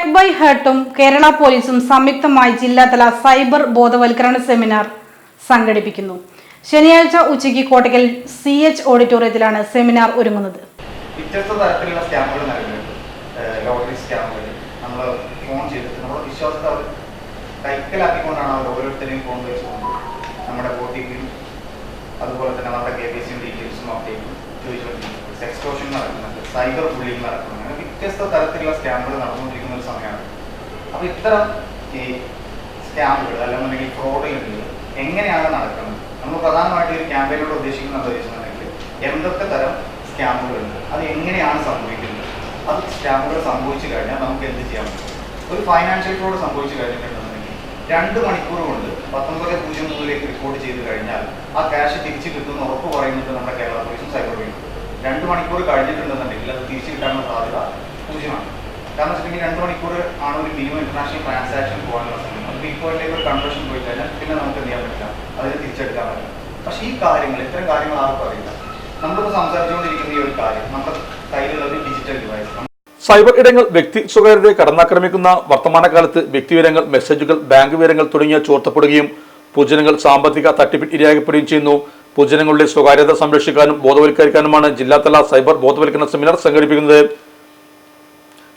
Tech by ഹെർട്ടും Kerala പോലീസും സംയുക്തമായി ജില്ലാതല സൈബർ ബോധവൽക്കരണ സെമിനാർ സംഘടിപ്പിക്കുന്നു. ശനിയാഴ്ച ഉച്ചയ്ക്ക് കോട്ടക്കൽ CH ഓഡിറ്റോറിയത്തിലാണ് സെമിനാർ ഒരുങ്ങുന്നത്. വ്യത്യസ്ത തരത്തിലുള്ള സ്കാമുകൾ നൽകുന്നുണ്ട്. ലോട്ടറി സ്കാമുകൾ നമ്മൾ ഫോൺ ചെയ്തിട്ട് നമ്മുടെ വിശ്വാസത്തെ അവർ കൈക്കലാക്കിക്കൊണ്ടാണ് അവർ ഓരോരുത്തരെയും ഫോൺ വെച്ചുകൊണ്ട് നമ്മുടെ OTP അതുപോലെ തന്നെ നമ്മുടെ KYC ഡീറ്റെയിൽസും അപ്ഡേറ്റും ചോദിച്ചുകൊണ്ടിരിക്കുന്നത്. എക്സ്റ്റോർഷൻ നടക്കുന്നുണ്ട്, സൈബർ ബുള്ളിങ് നടക്കുന്നുണ്ട്. അങ്ങനെ വ്യത്യസ്ത തരത്തിലുള്ള സ്കാമുകൾ നടന്നുകൊണ്ടിരിക്കുന്ന ഒരു സമയമാണ്. അപ്പോൾ ഇത്തരം ഈ സ്കാമുകൾ അല്ലെന്നുണ്ടെങ്കിൽ ഫ്രോഡുകൾ എങ്ങനെയാണ് നടക്കുന്നത്? നമ്മൾ പ്രധാനമായിട്ട് ഒരു ക്യാമ്പയിനോട് ഉദ്ദേശിക്കുന്നുണ്ടെങ്കിൽ എന്തൊക്കെ തരം സ്കാമുകളുണ്ട്, അത് എങ്ങനെയാണ് സംഭവിക്കുന്നത്, അത് സ്കാമുകൾ സംഭവിച്ചു കഴിഞ്ഞാൽ നമുക്ക് എന്ത് ചെയ്യാൻ പറ്റും? ഒരു ഫൈനാൻഷ്യൽ ഫ്രോഡ് സംഭവിച്ചു കഴിഞ്ഞിട്ടുണ്ടെന്നുണ്ടെങ്കിൽ 2 മണിക്കൂർ കൊണ്ട് 1903 റിപ്പോർട്ട് ചെയ്ത് കഴിഞ്ഞാൽ ആ ക്യാഷ് തിരിച്ചു കിട്ടുന്ന ഉറപ്പ് പറയുന്നത് നമ്മുടെ കേരള പോലീസും സൈബർ പോലീസും. 2 മണിക്കൂർ കഴിഞ്ഞിട്ടുണ്ടെന്നുണ്ടെങ്കിൽ അത് തിരിച്ചു കിട്ടാനുള്ള സാധ്യത 0ആണ്. കാരണം വെച്ചിട്ടുണ്ടെങ്കിൽ 2 മണിക്കൂർ ആണ് ഒരു മിനിമം ഇന്റർനാഷണൽ ട്രാൻസാക്ഷൻ പോകാനുള്ള സമയം. അത് ബിറ്റ്കോയിനിലേക്ക് ഒരു കൺവേർഷൻ പോയി കഴിഞ്ഞാൽ പിന്നെ നമുക്ക് എന്ത് ചെയ്യാൻ പറ്റില്ല, അതിന് തിരിച്ചെടുക്കാൻ പറ്റില്ല. പക്ഷേ ഈ കാര്യങ്ങൾ ഇത്തരം കാര്യങ്ങൾ ആർക്കും അറിയില്ല. നമ്മളിപ്പോൾ സംസാരിച്ചുകൊണ്ടിരിക്കുന്ന ഈ ഒരു കാര്യം നമ്മുടെ കയ്യിലുള്ള ഒരു ഡിജിറ്റൽ ഡിവൈസ്. സൈബർ ഇടങ്ങൾ വ്യക്തി സ്വകാര്യതയെ കടന്നാക്രമിക്കുന്ന വർത്തമാനകാലത്ത് വ്യക്തിവിവരങ്ങൾ, മെസ്സേജുകൾ, ബാങ്ക് വിവരങ്ങൾ തുടങ്ങിയ ചോർത്തപ്പെടുകയും പൊതുജനങ്ങൾ സാമ്പത്തിക തട്ടിപ്പിന് ഇരയാക്കപ്പെടുകയും ചെയ്യുന്നു. പൊതുജനങ്ങളുടെ സ്വകാര്യത സംരക്ഷിക്കാനും ബോധവൽക്കരിക്കാനുമാണ് ജില്ലാതല സൈബർ ബോധവൽക്കരണ സെമിനാർ സംഘടിപ്പിക്കുന്നത്.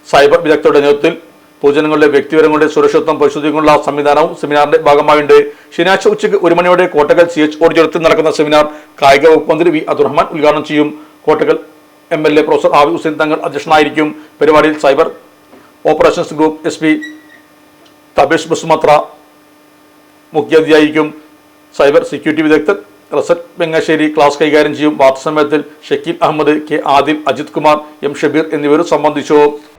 സൈബർ വിദഗ്ധരുടെ നേതൃത്വത്തിൽ പൊതുജനങ്ങളുടെ വ്യക്തിവിവരങ്ങളുടെ സുരക്ഷിതത്വം പരിശോധിക്കാനുള്ള സംവിധാനവും സെമിനാറിന്റെ ഭാഗമായുണ്ട്. ശനിയാഴ്ച ഉച്ചയ്ക്ക് 1 മണിയോടെ കോട്ടക്കൽ CH ഓഡിറ്റോറിയത്തിൽ നടക്കുന്ന സെമിനാർ കായിക വകുപ്പ് മന്ത്രി V. അബ്ദുറഹ്മാൻ ഉദ്ഘാടനം ചെയ്യും. കോട്ടക്കൽ MLA പ്രൊഫസർ ആബി ഹുസൈൻ തങ്ങൾ അധ്യക്ഷനായിരിക്കും. പരിപാടിയിൽ cyber operations group SP Thabesh Basumatra മുഖ്യാതിഥിയായിരിക്കും. സൈബർ സെക്യൂരിറ്റി വിദഗ്ധർ റസൽ വെങ്ങശ്ശേരി ക്ലാസ് കൈകാര്യം ചെയ്യും. വാർത്താസമ്മേളനത്തിൽ ഷക്കീൽ അഹമ്മദ്, K. ആദിൽ, അജിത് കുമാർ, M. ഷബീർ എന്നിവരും സംബന്ധിച്ചു.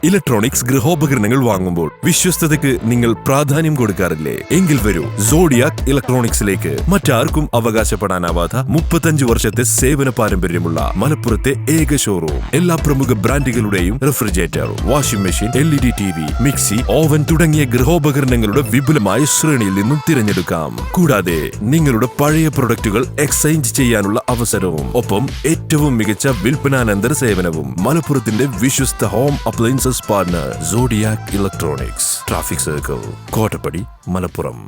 ഇലക്ട്രോണിക്സ് ഗൃഹോപകരണങ്ങൾ വാങ്ങുമ്പോൾ വിശ്വസ്തതയ്ക്ക് നിങ്ങൾ പ്രാധാന്യം കൊടുക്കാറില്ലേ? എങ്കിൽ വരൂ സോഡിയാക് ഇലക്ട്രോണിക്സിലേക്ക്. മറ്റാർക്കും അവകാശപ്പെടാനാവാത്ത 35 വർഷത്തെ സേവന പാരമ്പര്യമുള്ള മലപ്പുറത്തെ ഏക ഷോറൂം. എല്ലാ പ്രമുഖ ബ്രാൻഡുകളുടെയും refrigerator, washing machine, LED TV, mixie, oven തുടങ്ങിയ ഗൃഹോപകരണങ്ങളുടെ വിപുലമായ ശ്രേണിയിൽ നിന്നും തിരഞ്ഞെടുക്കാം. കൂടാതെ നിങ്ങളുടെ പഴയ പ്രൊഡക്റ്റുകൾ എക്സ്ചേഞ്ച് ചെയ്യാനുള്ള അവസരവും ഒപ്പം ഏറ്റവും മികച്ച വിൽപ്പനാനന്തര സേവനവും. മലപ്പുറത്തിന്റെ വിശ്വസ്ത home appliances partner Zodiac electronics, traffic circle, Kottappadi, Malappuram.